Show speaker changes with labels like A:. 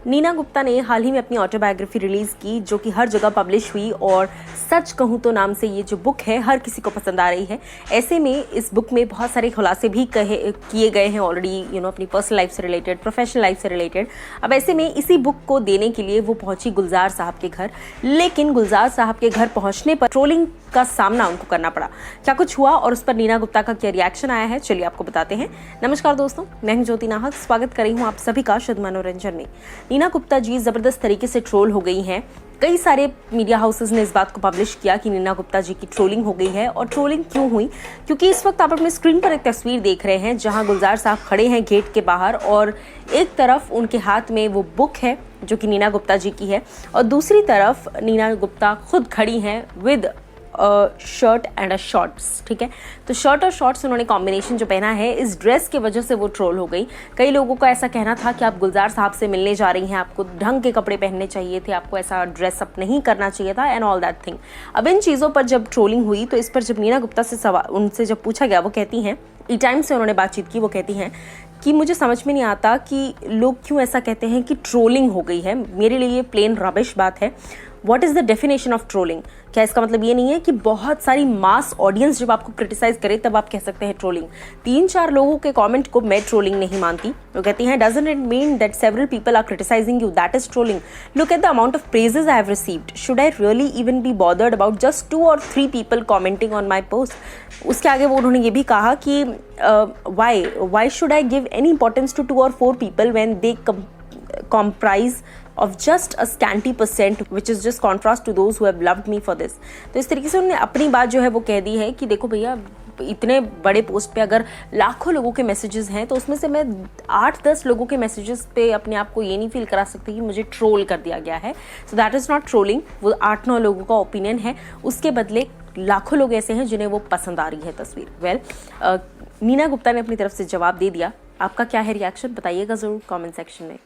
A: नीना गुप्ता ने हाल ही में अपनी ऑटोबायोग्राफी रिलीज की जो कि हर जगह पब्लिश हुई और सच कहूँ तो नाम से ये जो बुक है हर किसी को पसंद आ रही है। ऐसे में इस बुक में बहुत सारे खुलासे भी किए गए हैं ऑलरेडी, अपनी पर्सनल लाइफ से रिलेटेड, प्रोफेशनल लाइफ से रिलेटेड। अब ऐसे में इसी बुक को देने के लिए वो पहुंची गुलजार साहब के घर, लेकिन गुलजार साहब के घर पहुंचने पर ट्रोलिंग का सामना उनको करना पड़ा। क्या कुछ हुआ और उस पर नीना गुप्ता का क्या रिएक्शन आया है, चलिए आपको बताते हैं। नमस्कार दोस्तों, मैं हूं ज्योति नाहक, स्वागत कर रही हूं आप सभी का शुद्ध मनोरंजन में। नीना गुप्ता जी जबरदस्त तरीके से ट्रोल हो गई हैं। कई सारे मीडिया हाउसेस ने इस बात को पब्लिश किया कि नीना गुप्ता जी की ट्रोलिंग हो गई है। और ट्रोलिंग क्यों हुई? क्योंकि इस वक्त आप अपने स्क्रीन पर एक तस्वीर देख रहे हैं जहां गुलजार साहब खड़े हैं गेट के बाहर और एक तरफ उनके हाथ में वो बुक है जो कि नीना गुप्ता जी की है और दूसरी तरफ नीना गुप्ता खुद खड़ी हैं with shirt and a shorts. ठीक है, तो शर्ट और शॉर्ट्स उन्होंने कॉम्बिनेशन जो पहना है, इस ड्रेस की वजह से वो ट्रोल हो गई। कई लोगों का ऐसा कहना था कि आप गुलजार साहब से मिलने जा रही हैं, आपको ढंग के कपड़े पहनने चाहिए थे, आपको ऐसा ड्रेस अप नहीं करना चाहिए था एंड ऑल दैट थिंग। अब इन चीज़ों पर जब ट्रोलिंग हुई तो इस पर जब नीना गुप्ता से सवाल उनसे जब पूछा गया, वो कहती हैं, ई टाइम से उन्होंने बातचीत की, वो कहती हैं कि मुझे समझ में नहीं आता कि लोग क्यों ऐसा कहते हैं कि ट्रोलिंग हो गई है। मेरे लिए ये प्लेन रबिश बात है। What is the definition of trolling? क्या इसका मतलब ये नहीं है कि बहुत सारी मास ऑडियंस जब आपको क्रिटिसाइज करे तब आप कह सकते हैं ट्रोलिंग? 3-4 लोगों के कमेंट को मैं ट्रोलिंग नहीं मानती। वो कहती हैं, doesn't it mean that several people are criticising you, that is trolling? Look at the amount of praises I have received, should I really even be bothered about just 2 or 3 people commenting on my post? उसके आगे वो उन्होंने ये भी कहा कि why should I give any importance to 2 or 4 people when they comprise of just a scanty percent which is just contrast to those who have loved me for this। तो इस तरीके से उन्होंने अपनी बात जो है वो कह दी है कि देखो भैया, इतने बड़े पोस्ट पे अगर लाखों लोगों के मैसेजेस हैं तो उसमें से मैं 8-10 लोगों के मैसेजेस पे अपने आप को ये नहीं फील करा सकती कि मुझे ट्रोल कर दिया गया है। So that is not trolling. वो 8-9 लोगों का ओपिनियन है, उसके बदले लाखों लोग ऐसे हैं जिन्हें वो पसंद आ रही है तस्वीर। नीना गुप्ता ने अपनी तरफ से जवाब दे दिया। आपका क्या है रिएक्शन, बताइएगा ज़रूर कमेंट सेक्शन में।